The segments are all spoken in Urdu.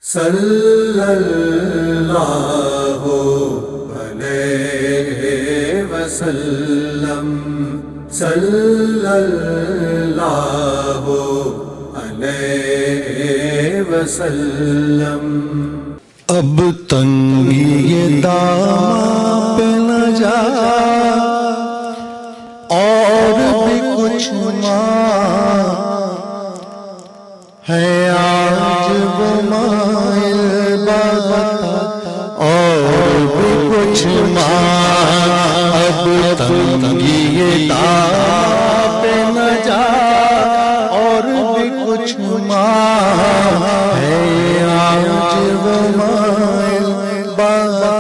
صلی اللہ علیہ وسلم، صلی اللہ علیہ وسلم۔ اب تنگی داماں پہ نہ جا اور بھی کچھ ماں ہے، آج وہ مائل بتا اور بھی کچھ ماں۔ اب تنگی داماں پہ نہ جا اور بھی کچھ ماں ہے، آج وہ مائل بتا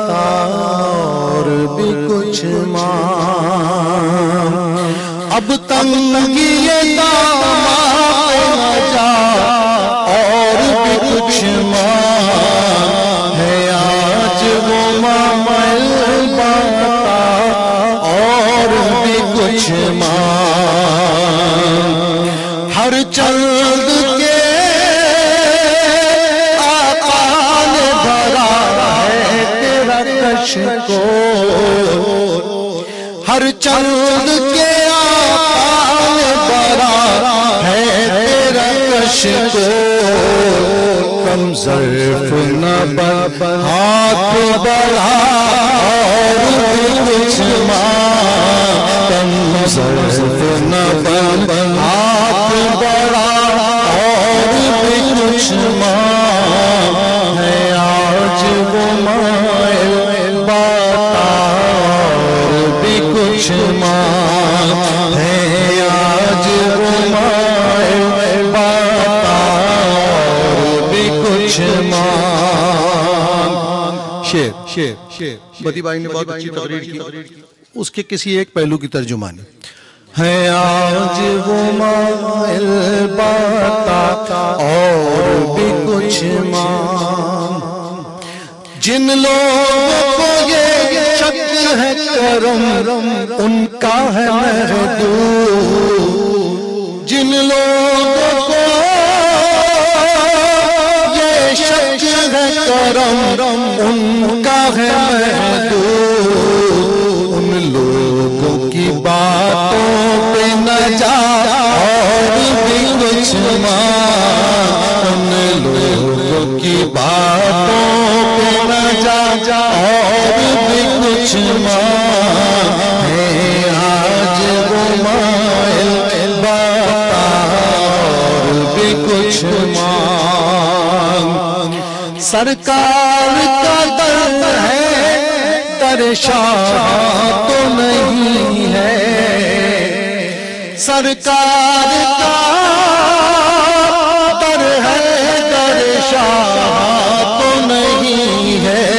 اور بھی کچھ ماں۔ اب تنگی داماں پہ نہ جا اور بھی کچھ ماں ہے، آج وہ مائل بتا اور بھی کچھ ماں۔ ہر چند کے آقا نے بھرا ہے تیرا کش کو، ہر چند کے آقا نے بھرا ہے تیرا کش کو۔ کم ظرف نہ بن ہاتھ بڑھا اور بھی کچھ ماں، کم ظرف نہ بن ہاتھ بڑھا اور بھی کچھ ماں ہے، آج وہ مائل بتا اور بھی کچھ ماں ہے، آج وہ مائل بتا اور بھی کچھ ماں۔ شعر بدی بھائی نے بہت اچھی تقریر کی، اس کے کسی ایک پہلو کی ترجمانی ہے، آج وہ مائل بتا اور بھی کچھ ماں۔ جن لوگوں کو یہ شک ہے کرم ان کا ہے محدود، جن لوگوں کو یہ شک ہے کرم ان کا ہے محدود، ان لوگوں کی باتوں پہ نہ جا اور بھی کچھ ماں، ان لوگوں کی باتوں پہ نہ جا اور بھی کچھ ماں ہے، آج وہ مائل بتا اور بھی کچھ ماں۔ سرکار کا در ہے، در شاہ تو نہیں ہے، سرکار کا در ہے، در شاہ تو نہیں ہے،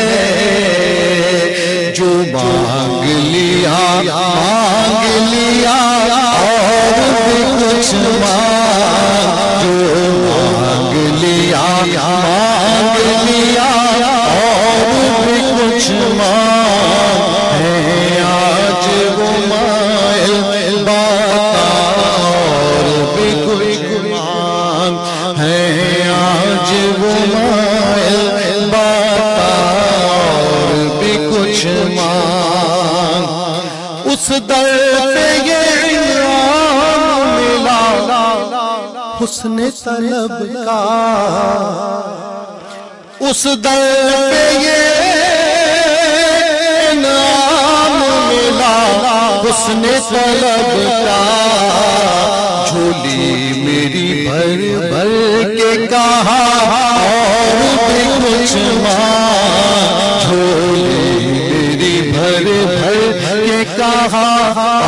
جو مانگ لیا اور بھی کچھ ماں، جو مانگ لیا اور بھی کچھ ماں ہے، آج وہ مائل بتا اور بھی کچھ ماں ہے، آج وہ مائل بتا اور بھی کچھ ماں۔ اس در پہ یہ انعام ملا حسن طلب کا، اس در پہ یہ انعام ملا حسن طلب کا، جھولی میری بھر بھر کے کہا اور بھی کچھ ماں، جھولی میری بھر بھر کے کہا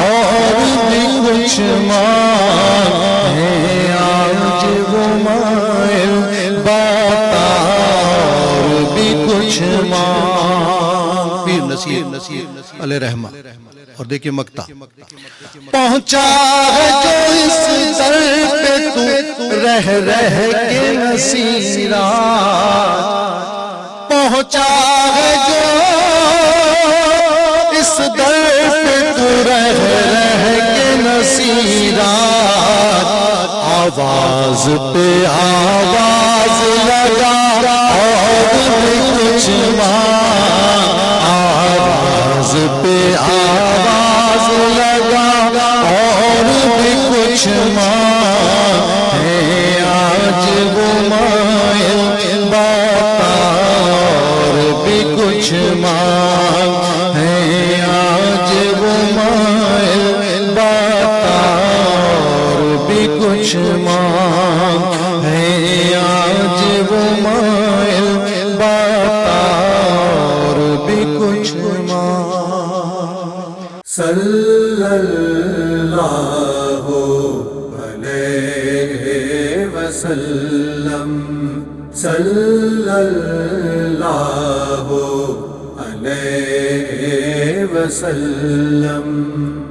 اور بھی کچھ ماں ہے، آج وہ مائل بتا اور بھی کچھ ماں۔ پیر نصیر علیہ رحمہ۔ اور دیکھیں مقطع پہنچا ہے جو اس در پہ تو رہ رہ کے نصیرات، پہنچا ہے جو اس در پہ تو رہ رہ کے نصیرات، آواز پہ آواز لگا کچھ مانگ ہے آج وہ مائل بتا اور بھی کچھ مانگ صلی اللہ علیہ وسلم صلی اللہ علیہ وسلم